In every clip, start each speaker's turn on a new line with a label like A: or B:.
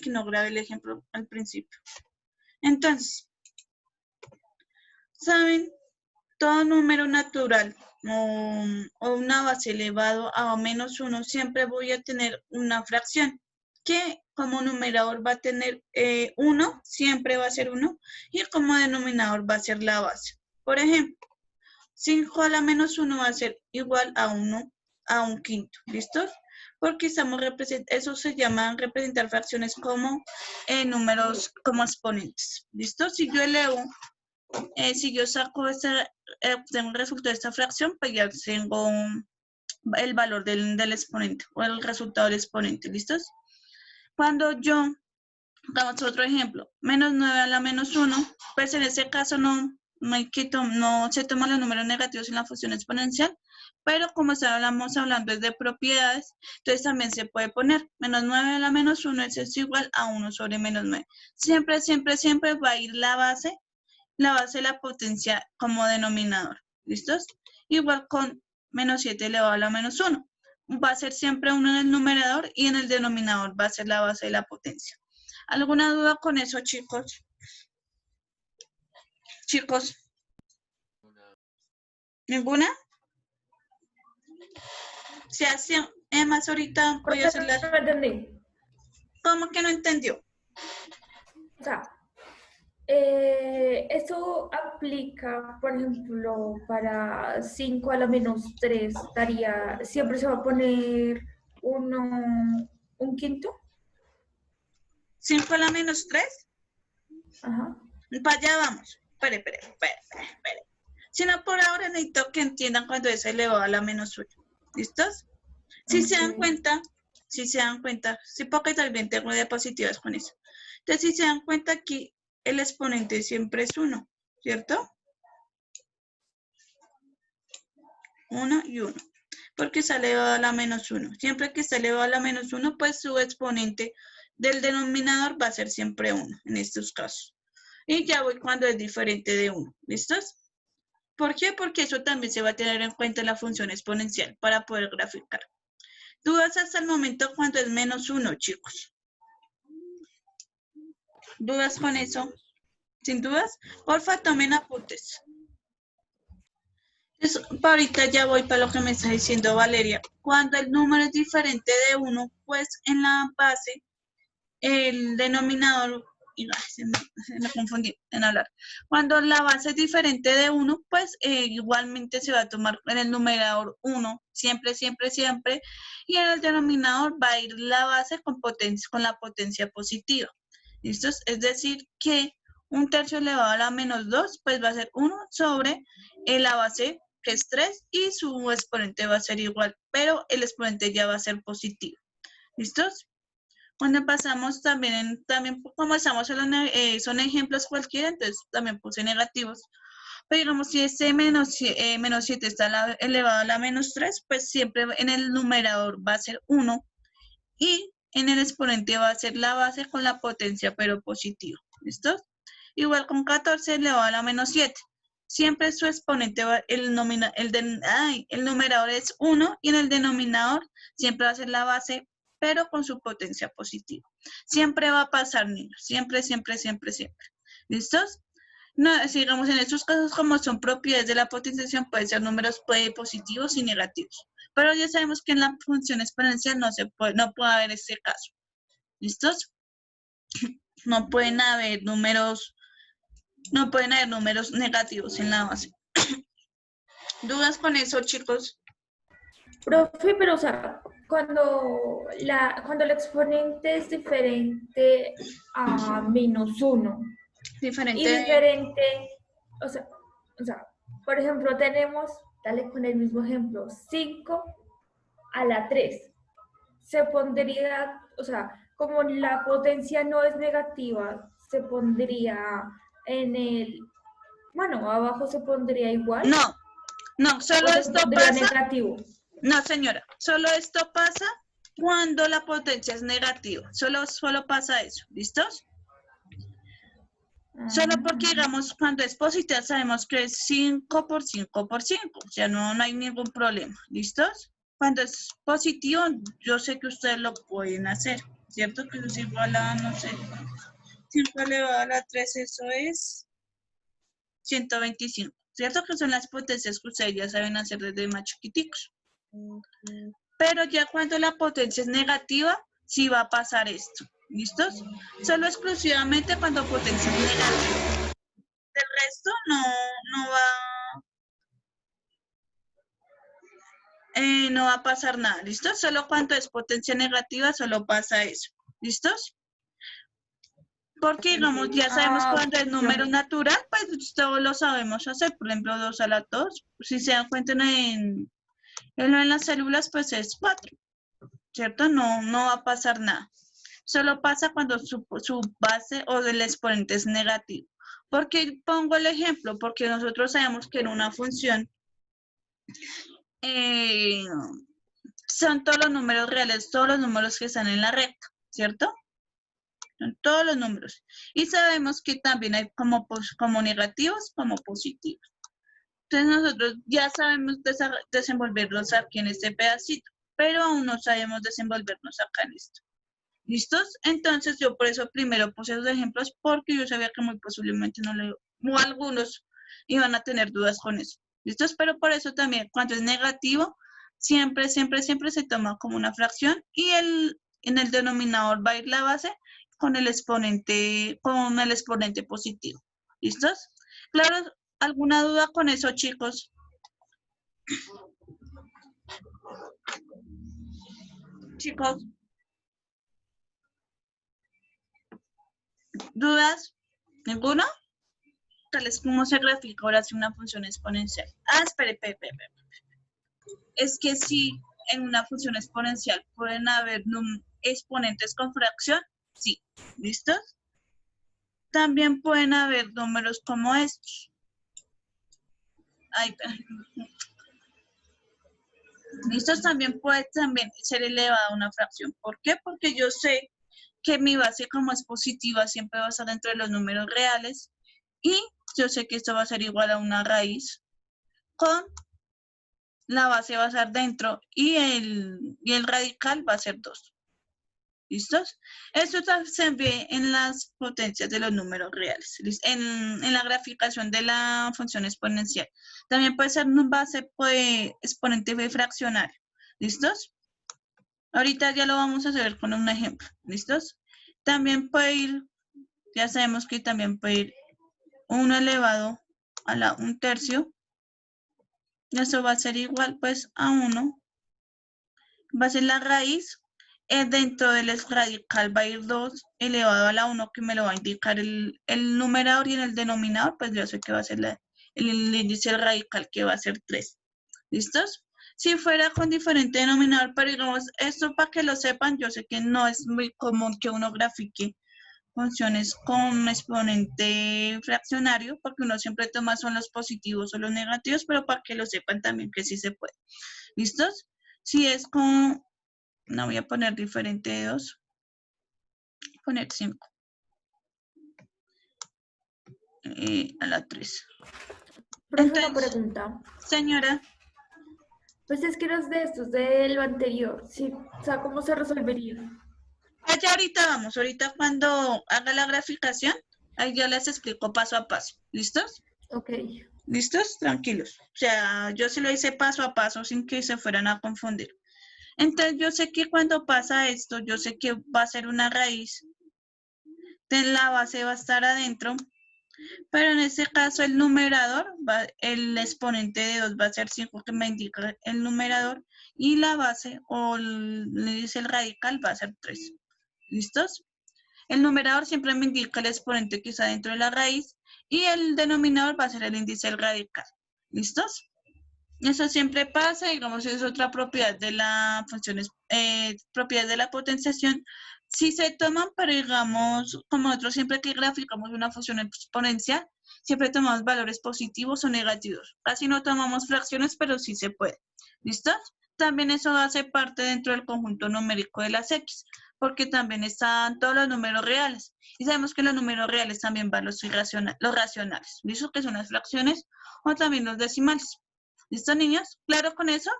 A: porque no grabé el ejemplo al principio. Entonces, ¿saben? Todo número natural o una base elevado a menos 1 siempre voy a tener una fracción que como numerador va a tener 1, siempre va a ser 1, y como denominador va a ser la base. Por ejemplo, 5 a la menos 1 va a ser igual a 1 a un quinto, ¿listos? Porque estamos eso se llama representar fracciones como números como exponentes, ¿listo? Si yo elevo, si yo saco tengo el resultado de esta fracción, pues ya tengo el valor del exponente o el resultado del exponente, ¿listos? Cuando yo, damos otro ejemplo, menos 9 a la menos 1, pues en ese caso no se toman los números negativos en la función exponencial, pero como estamos hablando es de propiedades, entonces también se puede poner menos 9 a la menos 1 es igual a 1 sobre menos 9. Siempre, siempre, siempre va a ir la base de la potencia como denominador, ¿listos? Igual con menos 7 elevado a la menos 1. Va a ser siempre 1 en el numerador y en el denominador va a ser la base de la potencia. ¿Alguna duda con eso, chicos? Chicos. ¿Ninguna? Se hace, además ahorita voy a hacer la...
B: No entendí.
A: ¿Cómo que no entendió?
B: O sea, eso aplica, por ejemplo, para 5 a la menos 3, siempre se va a poner un quinto.
A: 5 a la menos 3.
B: Ajá.
A: Para allá vamos. Espere. Si no, por ahora necesito que entiendan cuando es elevado a la menos 1. ¿Listos? Si se dan cuenta, sí, porque también tengo diapositivas con eso. Entonces, si se dan cuenta aquí, el exponente siempre es 1, ¿cierto? 1 y 1, porque está elevado a la menos 1. Siempre que está elevado a la menos 1, pues su exponente del denominador va a ser siempre 1, en estos casos. Y ya voy cuando es diferente de 1, ¿listos? ¿Por qué? Porque eso también se va a tener en cuenta en la función exponencial para poder graficar. ¿Dudas hasta el momento cuando es menos 1, chicos? ¿Dudas con eso? ¿Sin dudas? Porfa, tomen apuntes. Entonces, ahorita ya voy para lo que me está diciendo Valeria. Cuando el número es diferente de 1, pues en la base, el denominador, se me confundí en hablar. Cuando la base es diferente de 1, pues igualmente se va a tomar en el numerador 1, siempre, siempre, siempre, y en el denominador va a ir la base con la potencia positiva. ¿Listo? Es decir, que un tercio elevado a la menos 2, pues va a ser 1 sobre la base, que es 3, y su exponente va a ser igual, pero el exponente ya va a ser positivo. ¿Listos? Cuando pasamos también como estamos son ejemplos cualquiera, entonces también puse negativos. Pero digamos, si este menos 7 está elevado a la menos 3, pues siempre en el numerador va a ser 1 y en el exponente va a ser la base con la potencia, pero positiva. ¿Listo? Igual con 14 elevado a la menos 7. Siempre su exponente el numerador es 1 y en el denominador siempre va a ser la base, pero con su potencia positiva. Siempre va a pasar, niños. Siempre, siempre, siempre, siempre. ¿Listos? No, digamos, en estos casos, como son propiedades de la potenciación, pueden ser números positivos y negativos. Pero ya sabemos que en la función exponencial no puede haber este caso. ¿Listos? No pueden haber números negativos en la base. ¿Dudas con eso, chicos?
B: Profe, pero o sea, cuando el exponente es diferente a menos 1 y diferente, o sea, por ejemplo, tenemos, dale con el mismo ejemplo, 5 a la 3. Se pondría, o sea, como la potencia no es negativa, se pondría bueno, abajo se pondría igual.
A: No, solo esto pasa.
B: Negativo.
A: No, señora, solo esto pasa cuando la potencia es negativa. Solo pasa eso, ¿listos? Solo porque, digamos, cuando es positiva sabemos que es 5 por 5 por 5. O sea, no hay ningún problema. ¿Listos? Cuando es positivo, yo sé que ustedes lo pueden hacer. ¿cierto? Que eso es igual a, no sé, 5 elevado a la 3, eso es 125, ¿cierto? Que son las potencias que ustedes ya saben hacer desde más chiquiticos. Pero ya cuando la potencia es negativa, sí va a pasar esto. ¿Listos? Solo exclusivamente cuando potencia es negativa. Del resto no va a pasar nada. ¿Listos? Solo cuando es potencia negativa, solo pasa eso. ¿Listos? Porque, digamos, ya sabemos cuando es número natural, pues todos lo sabemos hacer. Por ejemplo, 2 a la 2. Si se dan cuenta en las células, pues es 4. ¿Cierto? No va a pasar nada. Solo pasa cuando su base o del exponente es negativo. ¿Por qué pongo el ejemplo? Porque nosotros sabemos que en una función son todos los números reales, todos los números que están en la recta, ¿cierto? Son todos los números. Y sabemos que también hay como negativos como positivos. Entonces nosotros ya sabemos desenvolverlos aquí en este pedacito, pero aún no sabemos desenvolvernos acá en esto. ¿Listos? Entonces yo por eso primero puse los ejemplos porque yo sabía que muy posiblemente o algunos iban a tener dudas con eso. ¿Listos? Pero por eso también cuando es negativo, siempre se toma como una fracción y en el denominador va a ir la base con el exponente positivo. ¿Listos? Claro, ¿alguna duda con eso, chicos? Chicos. ¿Dudas? ¿Ninguna? Tal es como se grafica ahora si una función exponencial. Espere. Es que si en una función exponencial pueden haber exponentes con fracción, sí. ¿Listos? También pueden haber números como estos. ¿Listos? También puede ser elevada a una fracción. ¿Por qué? Porque yo sé que mi base como es positiva siempre va a estar dentro de los números reales y yo sé que esto va a ser igual a una raíz con la base va a ser dentro y el radical va a ser 2. ¿Listos? Esto se ve en las potencias de los números reales, en la graficación de la función exponencial. También puede ser una base exponente fraccionario. ¿Listos? Ahorita ya lo vamos a hacer con un ejemplo. ¿Listos? También puede ir, ya sabemos que también puede ir 1 elevado a 1/3. Eso va a ser igual pues a 1. Va a ser la raíz. Dentro del radical va a ir 2 elevado a la 1, que me lo va a indicar el numerador, y en el denominador, pues yo sé que va a ser el índice radical, que va a ser 3. ¿Listos? Si fuera con diferente denominador, pero digamos, esto para que lo sepan, yo sé que no es muy común que uno grafique funciones con exponente fraccionario, porque uno siempre toma son los positivos o los negativos, pero para que lo sepan también que sí se puede. ¿Listos? Si es con, no voy a poner diferente de 2, poner 5 a la 3.
B: Entonces, una pregunta.
A: Señora.
B: Pues es que eras de estos, de lo anterior, sí, o sea, ¿cómo se resolvería?
A: Ya ahorita vamos, ahorita cuando haga la graficación, ahí ya les explico paso a paso. ¿Listos?
B: Ok.
A: ¿Listos? Tranquilos. O sea, yo se lo hice paso a paso sin que se fueran a confundir. Entonces, yo sé que cuando pasa esto, yo sé que va a ser una raíz. Entonces, la base va a estar adentro. Pero en este caso, el numerador, el exponente de 2 va a ser 5, que me indica el numerador. Y la base, o le dice el radical, va a ser 3. ¿Listos? El numerador siempre me indica el exponente que está dentro de la raíz y el denominador va a ser el índice del radical. ¿Listos? Eso siempre pasa, digamos, es otra propiedad de la función, propiedad de la potenciación. Si se toman, pero digamos, como nosotros siempre que graficamos una función exponencial, siempre tomamos valores positivos o negativos. Así no tomamos fracciones, pero sí se puede. ¿Listos? También eso hace parte dentro del conjunto numérico de las X, porque también están todos los números reales. Y sabemos que los números reales también van los racionales. ¿Listo? Que son las fracciones o también los decimales. ¿Listo, niños? ¿Claro con eso?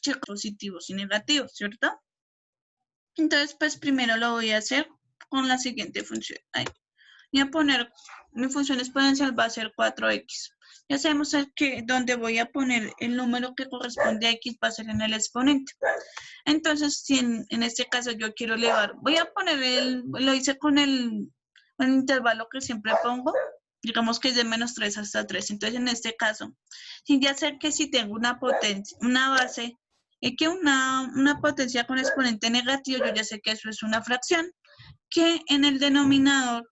A: Chicos, positivos y negativos, ¿cierto? Entonces, pues primero lo voy a hacer con la siguiente función. Ahí. Voy a poner, mi función exponencial va a ser 4x. Ya sabemos que donde voy a poner el número que corresponde a x va a ser en el exponente. Entonces, si en este caso yo quiero elevar, voy a poner lo hice con el intervalo que siempre pongo, digamos que es de -3 hasta 3. Entonces, en este caso, ya sé que si tengo una potencia, una base, que una potencia con exponente negativo, yo ya sé que eso es una fracción, que en el denominador,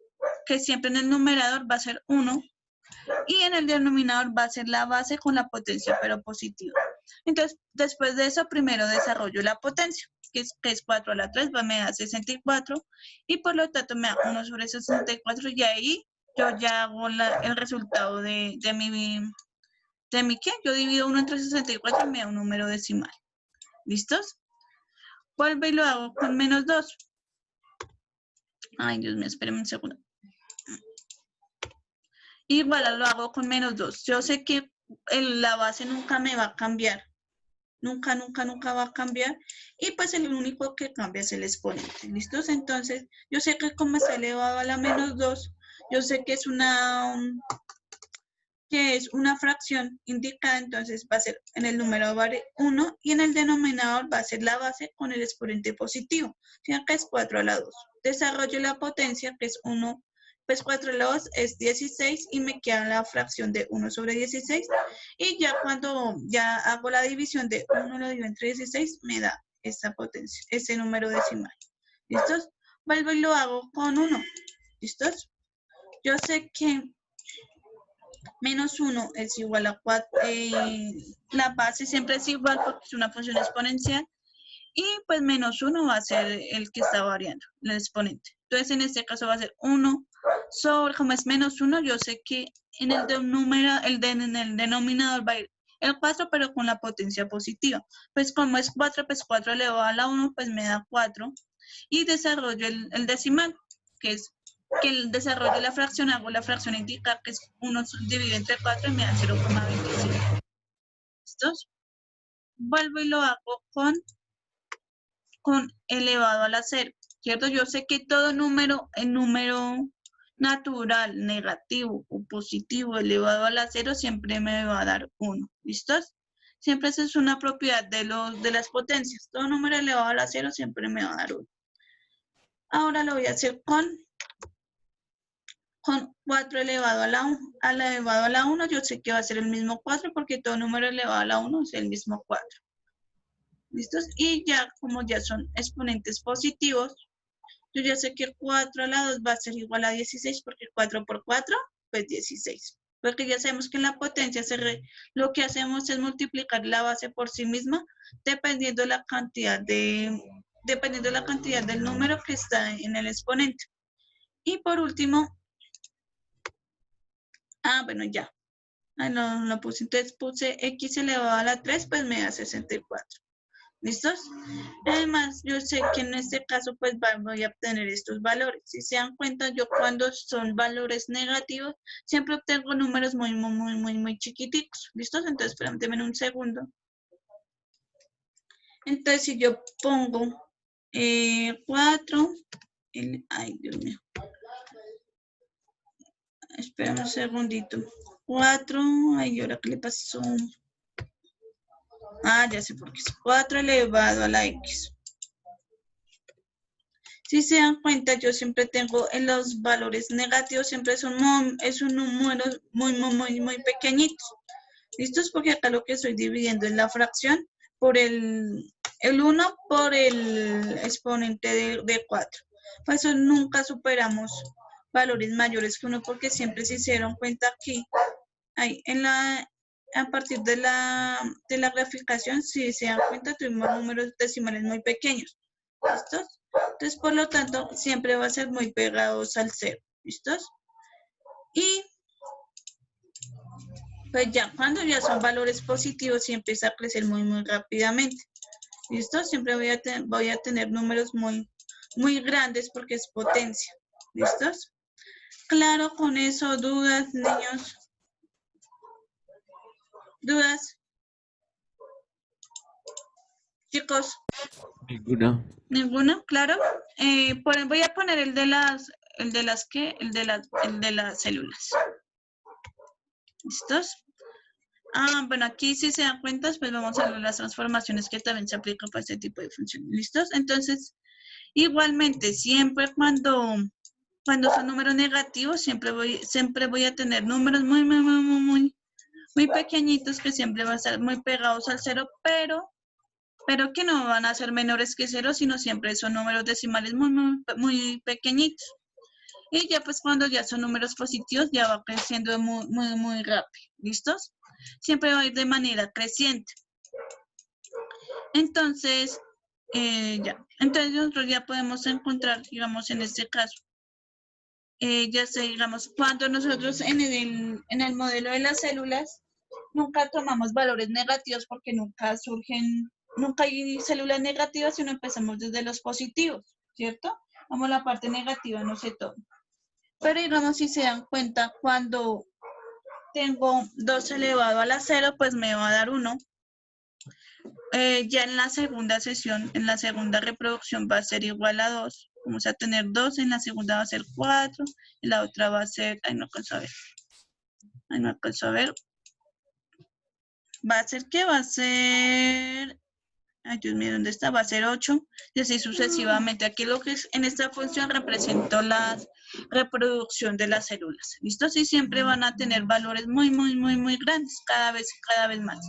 A: que siempre en el numerador va a ser 1, y en el denominador va a ser la base con la potencia, pero positiva. Entonces, después de eso, primero desarrollo la potencia, que es 4 a la 3, me da 64, y por lo tanto me da 1 sobre 64, y ahí yo ya hago el resultado de mi ¿qué? Yo divido 1 entre 64 y me da un número decimal. ¿Listos? Vuelvo y lo hago con -2. Ay, Dios mío, espérenme un segundo. Igual lo hago con -2. Yo sé que la base nunca me va a cambiar. Nunca va a cambiar. Y pues el único que cambia es el exponente. ¿Listos? Entonces, yo sé que como está elevado a la -2, yo sé que es una fracción indicada, entonces va a ser en el numerador 1 y en el denominador va a ser la base con el exponente positivo. Si acá es 4 a la 2. Desarrollo la potencia, que es 1, pues 4 a la 2 es 16 y me queda la fracción de 1 sobre 16. Y ya cuando ya hago la división de 1 lo divido entre 16, me da esa potencia, ese número decimal. ¿Listos? Vuelvo y lo hago con 1. ¿Listos? Yo sé que -1 es igual a 4, la base siempre es igual porque es una función exponencial, y pues -1 va a ser el que está variando, el exponente. Entonces en este caso va a ser 1 sobre, como es -1, yo sé que en el denominador va a ir el 4, pero con la potencia positiva. Pues como es 4, pues 4 elevado a la 1, pues me da 4. Y desarrollo el decimal, que es que el desarrollo de la fracción, hago la fracción indica que es 1 dividido entre 4 y me da 0,25. ¿Listos? Vuelvo y lo hago con elevado a la 0, ¿cierto? Yo sé que todo número, el número natural, negativo o positivo elevado a la 0 siempre me va a dar 1. ¿Listos? Siempre esa es una propiedad de las potencias. Todo número elevado a la 0 siempre me va a dar 1. Ahora lo voy a hacer con 4 elevado a la 1, yo sé que va a ser el mismo 4 porque todo número elevado a la 1 es el mismo 4. ¿Listos? Y ya, como ya son exponentes positivos, yo ya sé que 4 a la 2 va a ser igual a 16 porque 4 por 4, pues 16. Porque ya sabemos que en la potencia lo que hacemos es multiplicar la base por sí misma dependiendo de la cantidad del número que está en el exponente. Y por último, bueno, ya. No lo puse. Entonces puse x elevado a la 3, pues me da 64. ¿Listos? Además, yo sé que en este caso, pues voy a obtener estos valores. Si se dan cuenta, yo cuando son valores negativos, siempre obtengo números muy chiquiticos. ¿Listos? Entonces, espérame un segundo. Entonces, si yo pongo 4, ay, Dios mío. Espérame un segundito. 4, ay, ¿ahora qué le pasó? Ya sé por qué es 4 elevado a la x. Si se dan cuenta, yo siempre tengo en los valores negativos, siempre es un número muy pequeñitos. ¿Listos? Porque acá lo que estoy dividiendo es la fracción por el 1 por el exponente de 4. Por eso nunca superamos valores mayores que 1 porque siempre se hicieron cuenta aquí. Ahí, a partir de la graficación, si se dan cuenta, tuvimos números decimales muy pequeños. ¿Listos? Entonces, por lo tanto, siempre va a ser muy pegados al 0. ¿Listos? Y pues ya cuando ya son valores positivos, sí empieza a crecer muy rápidamente. ¿Listo? Siempre voy a tener números muy grandes porque es potencia. ¿Listos? Claro, con eso, dudas, niños. ¿Dudas? Chicos.
C: Ninguna.
A: ¿Ninguno? Claro. Voy a poner el de las células. ¿Listos? Bueno, aquí si se dan cuenta, pues vamos a ver las transformaciones que también se aplican para este tipo de funciones. ¿Listos? Entonces, igualmente, siempre cuando son números negativos, siempre voy a tener números muy pequeñitos que siempre van a estar muy pegados al cero, pero que no van a ser menores que cero, sino siempre son números decimales muy pequeñitos. Y ya pues cuando ya son números positivos, ya va creciendo muy rápido. ¿Listos? Siempre va a ir de manera creciente. Entonces, Entonces nosotros ya podemos encontrar, digamos, en este caso, ya sé, digamos, cuando nosotros en el modelo de las células, nunca tomamos valores negativos porque nunca hay células negativas, sino empezamos desde los positivos, ¿cierto? Como la parte negativa no se toma. Pero digamos, si se dan cuenta, cuando tengo 2 elevado a la 0, pues me va a dar 1. Ya en la segunda sesión, en la segunda reproducción va a ser igual a 2. Vamos a tener 2, en la segunda va a ser 4, y la otra va a ser, no alcanzo a ver. Va a ser, ¿qué? Va a ser, ay Dios mío, ¿dónde está? Va a ser 8, y así sucesivamente. Aquí lo que es, en esta función represento la reproducción de las células. ¿Listos? Y siempre van a tener valores muy grandes, cada vez más.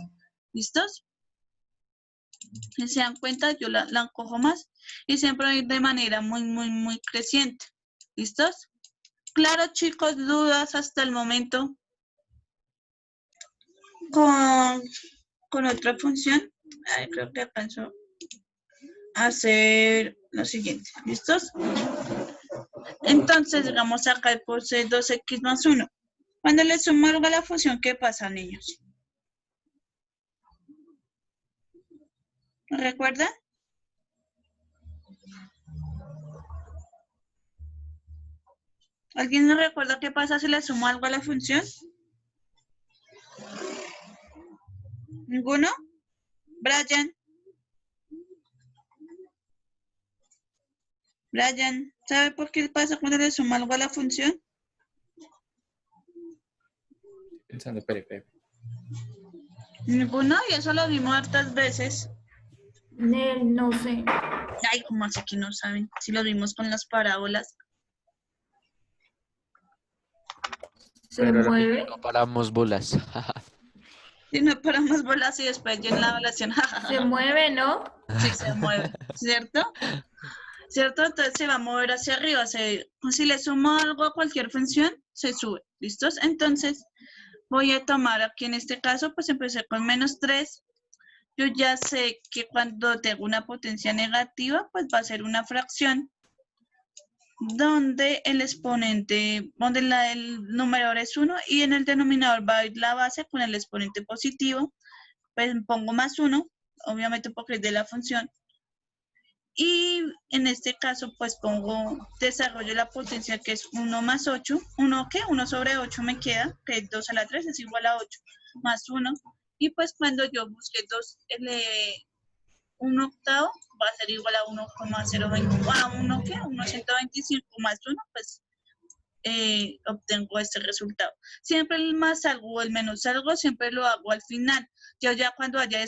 A: ¿Listos? Si se dan cuenta, yo la cojo más y siempre va a ir de manera muy creciente. ¿Listos? Claro, chicos, dudas hasta el momento con otra función. Creo que alcanzo a hacer lo siguiente. ¿Listos? Entonces, digamos acá puse 2x más 1. Cuando le sumo algo a la función, ¿qué pasa, niños? ¿Recuerdan? ¿Alguien no recuerda qué pasa si le sumo algo a la función? ¿Ninguno? Brian, ¿sabe por qué pasa cuando le sumo algo a la función?
C: Pensando, espere.
A: ¿Ninguno? Y eso lo vimos hartas veces.
B: No sé.
A: Ay, ¿cómo así que no saben? Si lo vimos con las parábolas.
B: ¿Se mueve?
C: No paramos bolas.
A: Si no paramos bolas y después ya en la evaluación.
B: Se mueve, ¿no?
A: Sí, se mueve, ¿cierto? ¿Cierto? Entonces se va a mover hacia arriba. Si le sumo algo a cualquier función, se sube. ¿Listos? Entonces, voy a tomar aquí en este caso, pues empecé con -3. Yo ya sé que cuando tengo una potencia negativa, pues va a ser una fracción donde el exponente, donde el numerador es 1 y en el denominador va a ir la base con el exponente positivo. Pues pongo +1, obviamente porque es de la función. Y en este caso, pues desarrollo la potencia que es 1 más 8. ¿1 qué? 1 sobre 8 me queda, que es 2 a la 3 es igual a 8, más 1. Y pues cuando yo busque 1 octavo, va a ser igual a 1,020, a 1,125 más 1, pues obtengo este resultado. Siempre el más algo o el menos algo, siempre lo hago al final. Yo ya cuando haya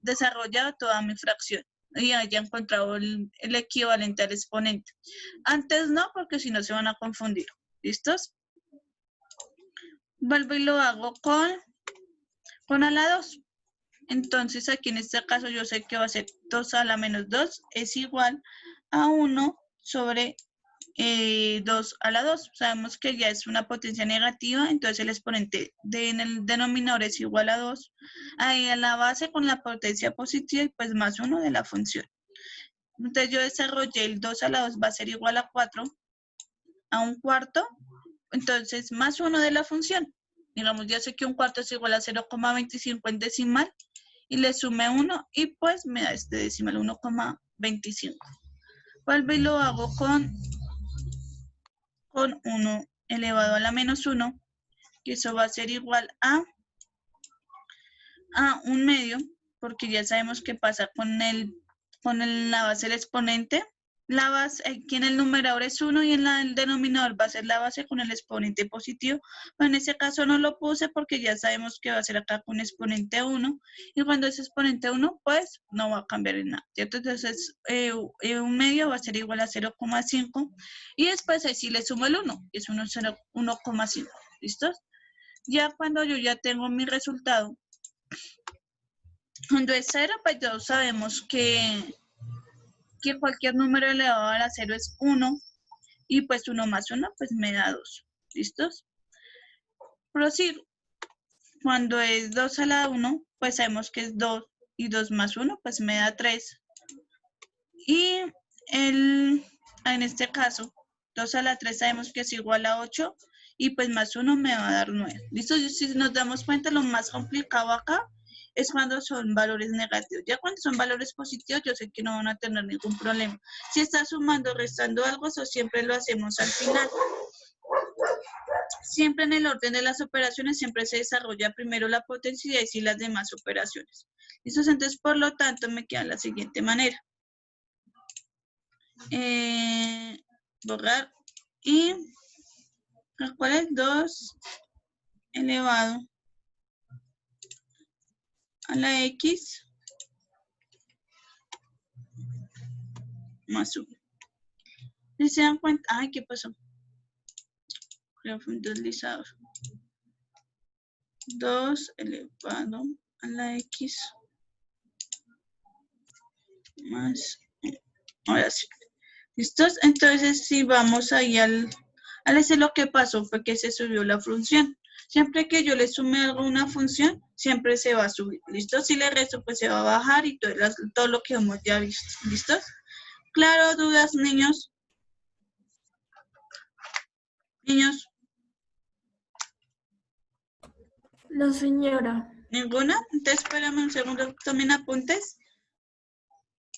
A: desarrollado toda mi fracción y haya encontrado el equivalente al exponente. Antes no, porque si no se van a confundir. ¿Listos? Vuelvo y lo hago con a la 2. Entonces aquí en este caso yo sé que va a ser 2 a la menos 2 es igual a 1 sobre 2 a la 2. Sabemos que ya es una potencia negativa, entonces el exponente en el denominador es igual a 2. Ahí a la base con la potencia positiva y pues más 1 de la función. Entonces yo desarrollé el 2 a la 2 va a ser igual a 4 a 1/4. Entonces más 1 de la función. Digamos, ya sé que 1/4 es igual a 0,25 en decimal. Y le sumé 1 y pues me da este decimal 1,25. Vuelvo y lo hago con 1 elevado a la menos 1, que eso va a ser igual a 1 medio. porque ya sabemos qué pasa con la base del exponente. La base, aquí en el numerador es 1 y en el denominador va a ser la base con el exponente positivo. Pero en este caso no lo puse porque ya sabemos que va a ser acá con exponente 1. Y cuando es exponente 1, pues no va a cambiar en nada, ¿cierto? Entonces, 1/2 va a ser igual a 0,5. Y después ahí sí le sumo el 1, que es 1,5. ¿Listos? Ya cuando yo ya tengo mi resultado, cuando es 0, pues todos sabemos que cualquier número elevado a la 0 es 1, y pues 1 más 1 pues me da 2. ¿Listos? Prosigo. Cuando es 2 a la 1, pues sabemos que es 2, y 2 más 1 pues me da 3. Y en este caso, 2 a la 3 sabemos que es igual a 8, y pues más 1 me va a dar 9. ¿Listo? Y si nos damos cuenta, lo más complicado acá es cuando son valores negativos. Ya cuando son valores positivos, yo sé que no van a tener ningún problema. Si está sumando o restando algo, eso siempre lo hacemos al final. Siempre en el orden de las operaciones, siempre se desarrolla primero la potencia y así las demás operaciones. ¿Listo? Entonces, por lo tanto, me queda de la siguiente manera. Borrar y ¿cuál es? 2 elevado a la x más 1. ¿Sí se dan cuenta? Ay, ¿qué pasó? Creo que fue un deslizador. 2 elevado a la x más 1. Ahora sí. ¿Listos? Entonces, si vamos ahí al ese lo que pasó fue que se subió la función. Siempre que yo le sume algo a una función, siempre se va a subir. ¿Listo? Si le resto, pues se va a bajar y todo lo que hemos ya visto. ¿Listos? Claro, dudas, niños. Niños.
B: No, señora.
A: ¿Ninguna? Entonces, espérame un segundo, tomen apuntes.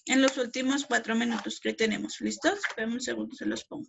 A: En los últimos 4 minutos que tenemos. ¿Listos? Espérame un segundo, se los pongo.